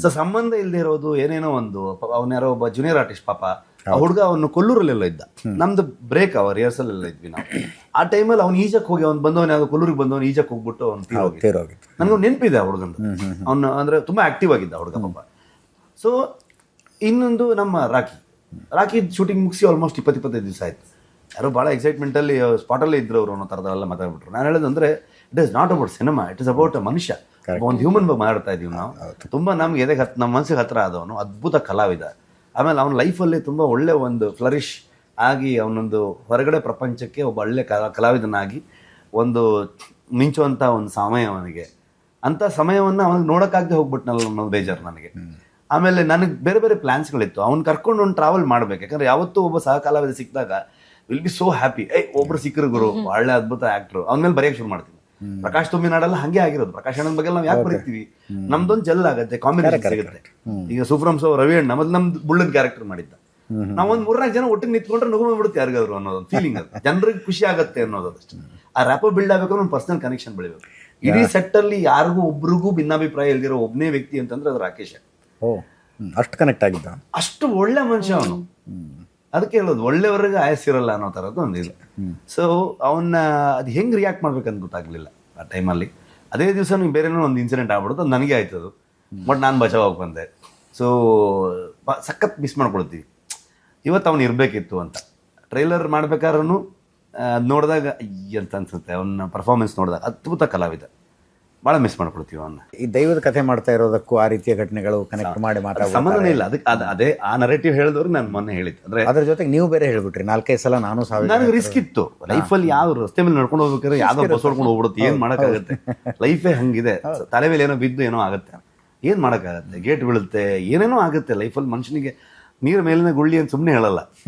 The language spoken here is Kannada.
ಸೊ ಸಂಬಂಧ ಇಲ್ಲದೆ ಇರೋದು ಏನೇನೋ ಒಂದು ಅವನ್ಯಾರೋ ಒಬ್ಬ ಜೂನಿಯರ್ ಆರ್ಟಿಸ್ಟ್ ಪಾಪ ಆ ಹುಡುಗ ಅವನು ಕೊಲ್ಲೂರಲ್ಲೆಲ್ಲ ಇದ್ದ. ನಮ್ದು ಬ್ರೇಕ್ ರಿಹರ್ಸಲ್ ಎಲ್ಲ ಇದ್ವಿ ನಾವು. ಆ ಟೈಮಲ್ಲಿ ಅವ್ನು ಈಜಕ್ಕೆ ಹೋಗಿ ಅವ್ನು ಬಂದವನು ಯಾವ್ದು ಕೊಲ್ಲೂರಿಗೆ ಬಂದವನು ಈಜಕ್ಕೆ ಹೋಗ್ಬಿಟ್ಟು ಅವ್ನು ತೀರೋಗಿತ್ತು. ನನಗೆ ನೆನಪಿದೆ ಆ ಹುಡುಗಂದು. ಅವನು ಅಂದ್ರೆ ತುಂಬಾ ಆಕ್ಟಿವ್ ಆಗಿದ್ದ ಹುಡುಗ ಪಾಪ. ಸೊ ಇನ್ನೊಂದು ನಮ್ಮ ರಾಕಿ ಶೂಟಿಂಗ್ ಮುಗಿಸಿ ಆಲ್ಮೋಸ್ಟ್ 20-25 ದಿವಸ ಆಯ್ತು. ಯಾರೋ ಭಾಳ ಎಕ್ಸೈಟ್ಮೆಂಟಲ್ಲಿ ಸ್ಪಾಟಲ್ಲೇ ಇದ್ರು ಅವರು ಅನ್ನೋ ಥರದೆಲ್ಲ ಮಾತಾಡ್ಬಿಟ್ರು. ನಾನು ಹೇಳೋದಂದ್ರೆ it is not about cinema, it is about a ಮನುಷ್ಯ, ಒಂದು ಹ್ಯೂಮನ್ ಬಗ್ಗೆ ಮಾತಾಡ್ತಾ ಇದೀವಿ ನಾವು. ತುಂಬ ನಮ್ಗೆ ಎದೆಗೆ ನಮ್ಮ ಮನಸ್ಸಿಗೆ ಹತ್ರ ಆದವನು ಅದ್ಭುತ ಕಲಾವಿದ. ಆಮೇಲೆ ಅವನ ಲೈಫಲ್ಲಿ ತುಂಬ ಒಳ್ಳೆ ಒಂದು ಫ್ಲರಿಶ್ ಆಗಿ ಅವನೊಂದು ಹೊರಗಡೆ ಪ್ರಪಂಚಕ್ಕೆ ಒಬ್ಬ ಒಳ್ಳೆ ಕಲಾವಿದನಾಗಿ ಒಂದು ಮಿಂಚುವಂಥ ಒಂದು ಸಮಯ ಅವನಿಗೆ. ಅಂಥ ಸಮಯವನ್ನು ಅವನಿಗೆ ನೋಡೋಕ್ಕಾಗದೆ ಹೋಗ್ಬಿಟ್ನಲ್ಲ ಅನ್ನೋ ಬೇಜಾರು ನನಗೆ. ಆಮೇಲೆ ನನಗೆ ಬೇರೆ ಬೇರೆ ಪ್ಲಾನ್ಸ್ಗಳಿತ್ತು ಅವ್ನು ಕರ್ಕೊಂಡು ಒಂದು ಟ್ರಾವೆಲ್ ಮಾಡ್ಬೇಕು. ಯಾಕಂದ್ರೆ ಯಾವತ್ತೂ ಒಬ್ಬ ಸಹ ಕಲಾವಿದ ಸಿಕ್ಕಿದಾಗ ವಿಲ್ ಬಿ ಸೋ ಹ್ಯಾಪಿ. ಒಬ್ರು ಸಿಕ್ಕರು ಗುರು ಒಳ್ಳೆ ಅದ್ಭುತ ಆಕ್ಟ್ರು, ಅವನ ಮೇಲೆ ಬರೆಯಕ್ಕೆ ಶುರು ಮಾಡ್ತೀನಿ. ಪ್ರಕಾಶ್ ತುಂಬಿನಾಡೆಲ್ಲ ಹಂಗೆ ಆಗಿರೋದು. ಪ್ರಕಾಶ್ ಅಣ್ಣನ ಬಗ್ಗೆ ನಾವು ಯಾಕೆ ಬರೀತೀವಿ, ನಮ್ದೊಂದು ಜೆಲ್ ಆಗುತ್ತೆ, ಕಾಂಬಿನೇಷನ್ ಸಿಗುತ್ತೆ. ಈಗ ಸುಫ್ರಮ್ ಸೋ ರವಿ ಅಣ್ಣ ಮತ್ತೆ ನಮ್ದು ಬುಳ್ಳದ ಕ್ಯಾರೆಕ್ಟರ್ ಮಾಡಿದ್ದ. ನಾವೊಂದು 3-4 ಜನ ಒಟ್ಟಿಗೆ ನಿಂತ್ಕೊಂಡ್ರೆ ನಗು ಬಿಡುತ್ತೆ ಯಾರಿಗಾದ್ರು ಅನ್ನೋದೊಂದು ಫೀಲಿಂಗ್. ಅದು ಜನರಿಗೆ ಖುಷಿ ಆಗುತ್ತೆ ಅನ್ನೋದು ಅಷ್ಟೇ. ಆ ರ್ಯಾಪೋ ಬಿಲ್ಡ್ ಆಗಬೇಕು, ಒಂದು ಪರ್ಸನಲ್ ಕನೆಕ್ಷನ್ ಬೆಳಿಬೇಕು. ಇಡೀ ಸೆಟ್ ಅಲ್ಲಿ ಯಾರಿಗೂ ಒಬ್ರಿಗೂ ಭಿನ್ನಾಭಿಪ್ರಾಯ ಇಲ್ದಿರೋ ಒಬ್ಬನೇ ವ್ಯಕ್ತಿ ಅಂತಂದ್ರೆ ಅದು ರಾಕೇಶ್. ಅಷ್ಟು ಕನೆಕ್ಟ್ ಆಗಿದ್ದ, ಅಷ್ಟು ಒಳ್ಳೆ ಮನುಷ್ಯ ಅವನು. ಅದಕ್ಕೆ ಹೇಳೋದು ಒಳ್ಳೆಯವ್ರಿಗೆ ಆಯಸ್ಸಿರಲ್ಲ ಅನ್ನೋ ಥರದ್ದು ಒಂದು ಇದು. ಸೊ ಅವನ್ನ ಅದು ಹೆಂಗೆ ರಿಯಾಕ್ಟ್ ಮಾಡ್ಬೇಕಂತ ಗೊತ್ತಾಗ್ಲಿಲ್ಲ ಆ ಟೈಮಲ್ಲಿ. ಅದೇ ದಿವಸ ಬೇರೆನೋ ಒಂದು ಇನ್ಸಿಡೆಂಟ್ ಆಗ್ಬಿಡುತ್ತೆ, ಅದು ನನಗೆ ಆಯ್ತದು. ಬಟ್ ನಾನು ಬಚಾವಾಗಿ ಬಂದೆ. ಸೊ ಸಖತ್ ಮಿಸ್ ಮಾಡ್ಕೊಳ್ತೀವಿ. ಇವತ್ತು ಅವ್ನು ಇರಬೇಕಿತ್ತು ಅಂತ ಟ್ರೈಲರ್ ಮಾಡ್ಬೇಕಾದ್ರೂ ನೋಡಿದಾಗ ಅಂತ ಅನ್ಸುತ್ತೆ. ಅವನ ಪರ್ಫಾರ್ಮೆನ್ಸ್ ನೋಡಿದಾಗ ಅದ್ಭುತ ಕಲಾವಿದ, ಭಾಳ ಮಿಸ್ ಮಾಡ್ಕೊಳ್ತೀವಿ ಅವನ್ನ. ಈ ದೈವದ ಕಥೆ ಮಾಡ್ತಾ ಇರೋದಕ್ಕೂ ಆ ರೀತಿಯ ಘಟನೆಗಳು ಕನೆಕ್ಟ್ ಮಾಡಿ ಸಂಬಂಧನೇ ಇಲ್ಲ. ಅದಕ್ಕೆ ಅದೇ ಆ ನರೇಟಿವ್ ಹೇಳಿದವ್ರು ನಾನು ಮೊನ್ನೆ ಹೇಳಿದ್ದು. ಅಂದ್ರೆ ಅದ್ರ ಜೊತೆಗೆ ನೀವು ಬೇರೆ ಹೇಳ್ಬಿಟ್ರಿ 4-5 ಸಲ ನಾನು ನನಗೆ ರಿಸ್ಕ್ ಇತ್ತು ಲೈಫಲ್ಲಿ. ಯಾವ ರಸ್ತೆ ಮೇಲೆ ನಡ್ಕೊಂಡು ಹೋಗ್ಬೇಕಾದ್ರೆ ಯಾವ್ದೋ ಬಸ್ ಹೊಡ್ಕೊಂಡು ಹೋಗ್ಬಿಡುತ್ತೆ, ಏನ್ ಮಾಡೋಕ್ಕಾಗತ್ತೆ. ಲೈಫೇ ಹಂಗಿದೆ, ತಲೆ ಮೇಲೆ ಏನೋ ಬಿದ್ದು ಏನೋ ಆಗುತ್ತೆ, ಏನ್ ಮಾಡೋಕ್ಕಾಗತ್ತೆ, ಗೇಟ್ ಬೀಳುತ್ತೆ, ಏನೇನೋ ಆಗುತ್ತೆ ಲೈಫಲ್ಲಿ. ಮನುಷ್ಯನಿಗೆ ನೀರ ಮೇಲಿನ ಗುಳ್ಳಿ ಅಂತ ಸುಮ್ಮನೆ ಹೇಳಲ್ಲ.